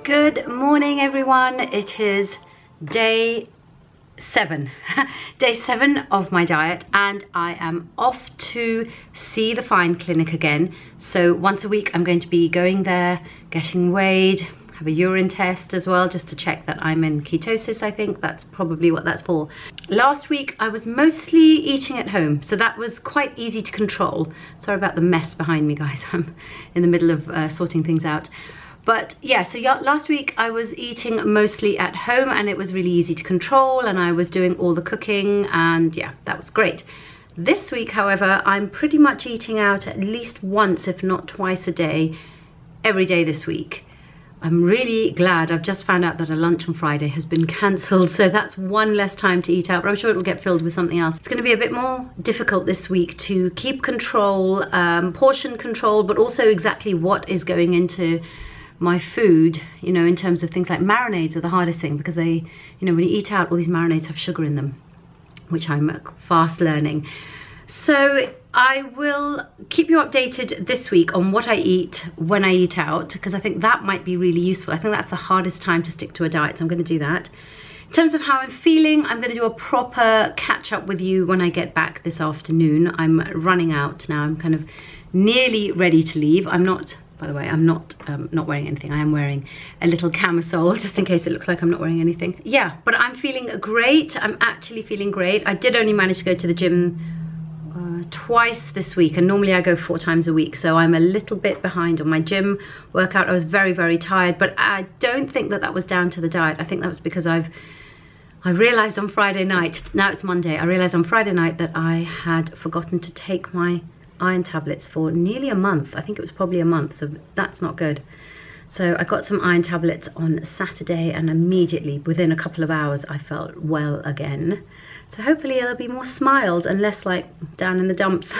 Good morning everyone. It is day 7 day 7 of my diet, and I am off to see the fine clinic again. So once a week I'm going to be going there, getting weighed, have a urine test as well, just to check that I'm in ketosis. I think that's probably what that's for. Last week I was mostly eating at home, so that was quite easy to control. Sorry about the mess behind me, guys. I'm in the middle of sorting things out. But yeah, so last week I was eating mostly at home and it was really easy to control, and I was doing all the cooking, and yeah, that was great. This week, however, I'm pretty much eating out at least once, if not twice a day, every day this week. I'm really glad. I've just found out that a lunch on Friday has been cancelled, so that's one less time to eat out, but I'm sure it'll get filled with something else. It's going to be a bit more difficult this week to keep control, portion control, but also exactly what is going into my food, you know, in terms of things like marinades are the hardest thing, because they, you know, when you eat out, all these marinades have sugar in them, which I'm fast learning. So I will keep you updated this week on what I eat when I eat out, because I think that might be really useful. I think that's the hardest time to stick to a diet, so I'm going to do that. In terms of how I'm feeling, I'm going to do a proper catch up with you when I get back this afternoon. I'm running out now. I'm kind of nearly ready to leave. I'm not, by the way, I'm not wearing anything. I am wearing a little camisole, just in case it looks like I'm not wearing anything. Yeah, but I'm feeling great. I'm actually feeling great. I did only manage to go to the gym twice this week, and normally I go 4 times a week, so I'm a little bit behind on my gym workout. I was very, very tired, but I don't think that that was down to the diet. I think that was because I realized on Friday night, now it's Monday, I realized on Friday night that I had forgotten to take my iron tablets for nearly a month. I think it was probably a month, so that's not good. So I got some iron tablets on Saturday, and immediately within a couple of hours I felt well again. So hopefully it'll be more smiles and less like down in the dumps.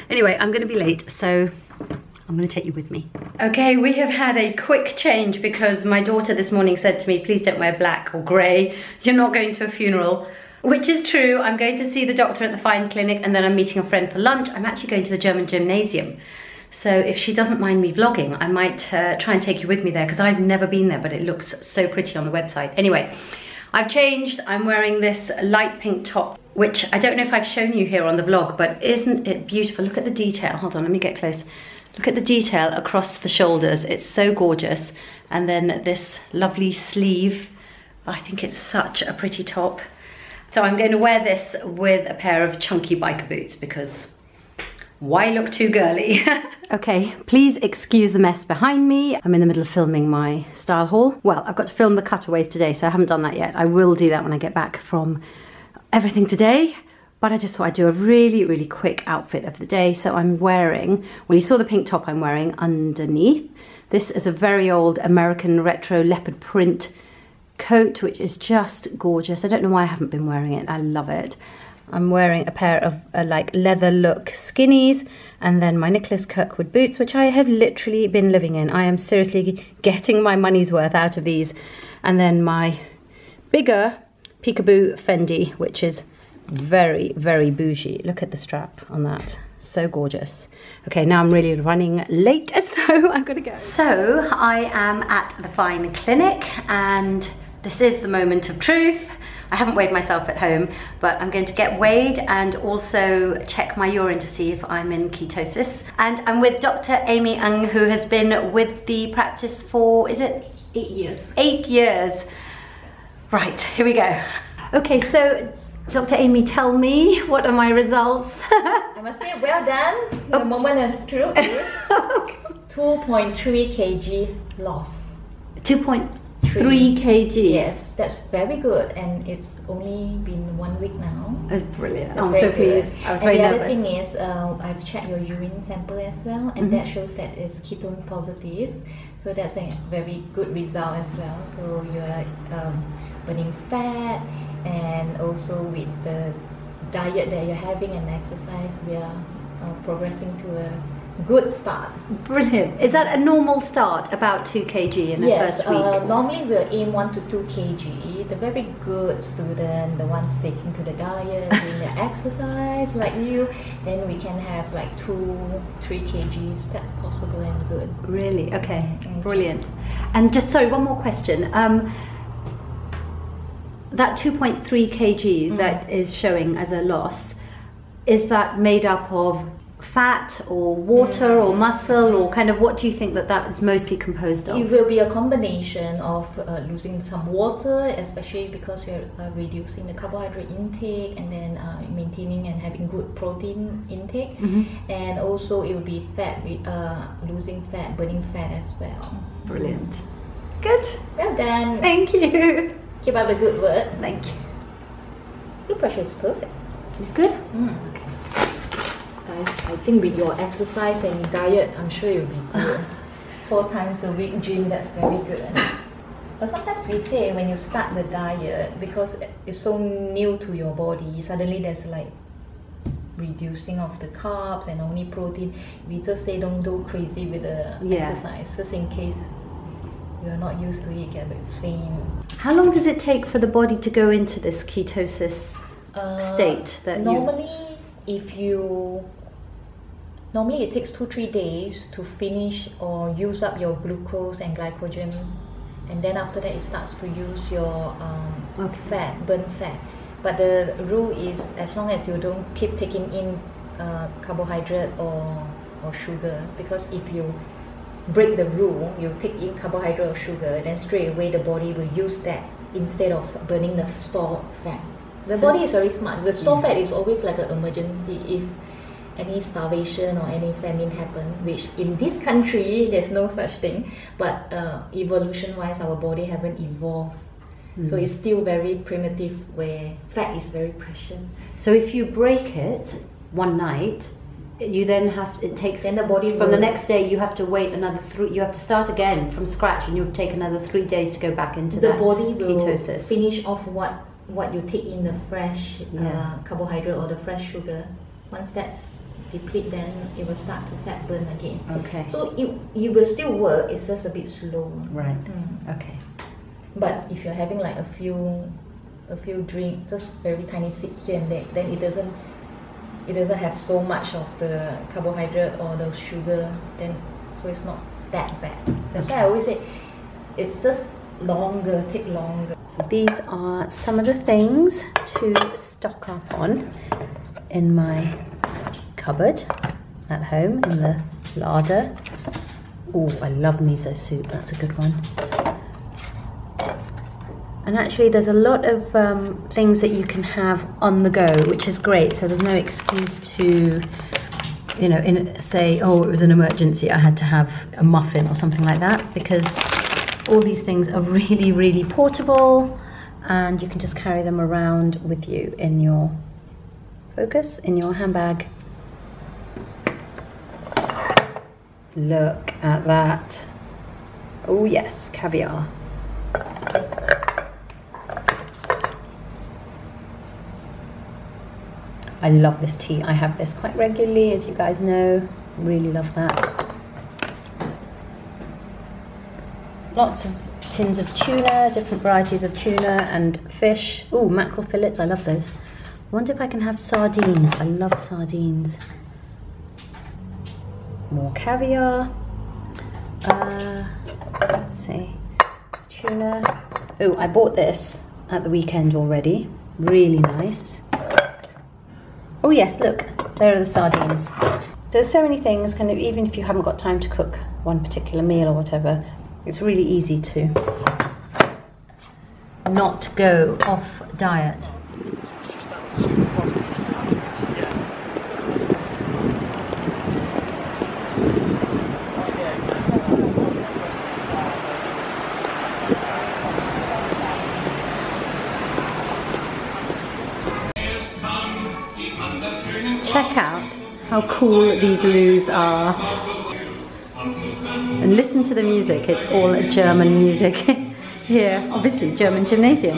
Anyway, I'm gonna be late, so I'm gonna take you with me. Okay, we have had a quick change because my daughter this morning said to me, please don't wear black or grey, you're not going to a funeral. Which is true. I'm going to see the doctor at the fine clinic, and then I'm meeting a friend for lunch. I'm actually going to the German gymnasium. So if she doesn't mind me vlogging, I might try and take you with me there, because I've never been there, but it looks so pretty on the website. Anyway, I've changed. I'm wearing this light pink top, which I don't know if I've shown you here on the vlog, but isn't it beautiful? Look at the detail. Hold on, let me get close. Look at the detail across the shoulders. It's so gorgeous. And then this lovely sleeve. I think it's such a pretty top. So I'm going to wear this with a pair of chunky biker boots, because why look too girly? Okay, please excuse the mess behind me. I'm in the middle of filming my style haul. Well, I've got to film the cutaways today, so I haven't done that yet. I will do that when I get back from everything today. But I just thought I'd do a really, really quick outfit of the day. So I'm wearing, well, you saw the pink top I'm wearing underneath. This is a very old American retro leopard print coat, which is just gorgeous. I don't know why I haven't been wearing it. I love it. I'm wearing a pair of like leather look skinnies, and then my Nicholas Kirkwood boots, which I have literally been living in. I am seriously getting my money's worth out of these. And then my bigger peekaboo Fendi, which is very, very bougie. Look at the strap on that. So gorgeous. Okay, now I'm really running late, so I'm gonna go. So I am at the fine clinic, and this is the moment of truth. I haven't weighed myself at home, but I'm going to get weighed and also check my urine to see if I'm in ketosis. And I'm with Dr. Amy Ng, who has been with the practice for, is it? 8 years. 8 years. Right, here we go. Okay, so Dr. Amy, tell me, what are my results? I must say, well done. The moment of truth is 2.3 kg loss. 2.3 kg? Yes, that's very good, and it's only been 1 week now. That's brilliant. That's I'm so pleased. I was very nervous. The other thing is, I've checked your urine sample as well, and that shows that it's ketone positive. So that's a very good result as well. So you're burning fat, and also with the diet that you're having and exercise, we are progressing to a good start. Brilliant. Is that a normal start, about 2 kg in the first week? Normally we'll aim 1 to 2 kg. The very good student, the ones sticking to the diet, doing the exercise like you, then we can have like 2-3 kgs. That's possible and good. Really? Okay. Brilliant. And just, sorry, one more question. That 2.3 kg that is showing as a loss, is that made up of fat or water or muscle, or kind of what do you think that that's mostly composed of? It will be a combination of losing some water, especially because you're reducing the carbohydrate intake, and then maintaining and having good protein intake, and also it will be fat, losing fat, burning fat as well. Brilliant. Good. Well done. Thank you. Keep up the good work. Thank you. Blood pressure is perfect. It's good? I think with your exercise and diet, I'm sure you'll be good. 4 times a week gym, that's very good. But sometimes we say when you start the diet, because it's so new to your body, suddenly there's like reducing of the carbs and only protein. We just say don't go crazy with the exercise, just in case you're not used to it, get a bit faint. How long does it take for the body to go into this ketosis state? Normally it takes 2-3 days to finish or use up your glucose and glycogen, and then after that it starts to use your fat, burn fat. But the rule is, as long as you don't keep taking in carbohydrate or sugar, because if you break the rule, you take in carbohydrate or sugar, then straight away the body will use that instead of burning the stored fat. The body is very smart. The stored fat is always like an emergency if any starvation or any famine happen, which in this country there's no such thing, but evolution wise our body haven't evolved, so it's still very primitive where fat is very precious. So if you break it one night, you then have, it takes, then the body from the next day you have to wait another 3, you have to start again from scratch, and you'll take another 3 days to go back into the that body will ketosis. Finish off what you take in the fresh carbohydrate or the fresh sugar. Once that's deplete, then it will start to fat burn again. Okay. So it will still work, it's just a bit slow. Right. Okay. But if you're having like a few drinks, just very tiny sip here and there, then it doesn't have so much of the carbohydrate or the sugar, then so it's not that bad. That's why I always say it's just longer, take longer. So these are some of the things to stock up on in my cupboard at home, in the larder. Oh, I love miso soup, that's a good one. And actually there's a lot of things that you can have on the go, which is great. So there's no excuse to, you know, say, oh, it was an emergency, I had to have a muffin or something like that, because all these things are really, really portable, and you can just carry them around with you in your in your handbag. Look at that. Oh yes, caviar. I love this tea. I have this quite regularly, as you guys know. Really love that. Lots of tins of tuna, different varieties of tuna and fish. Oh, mackerel fillets, I love those. I wonder if I can have sardines. I love sardines. More caviar. Let's see. Tuna. Oh, I bought this at the weekend already. Really nice. Oh yes, look, there are the sardines. There's so many things, kind of, even if you haven't got time to cook one particular meal or whatever, it's really easy to not go off diet. Check out how cool these loos are. And listen to the music, it's all German music here, obviously German gymnasium.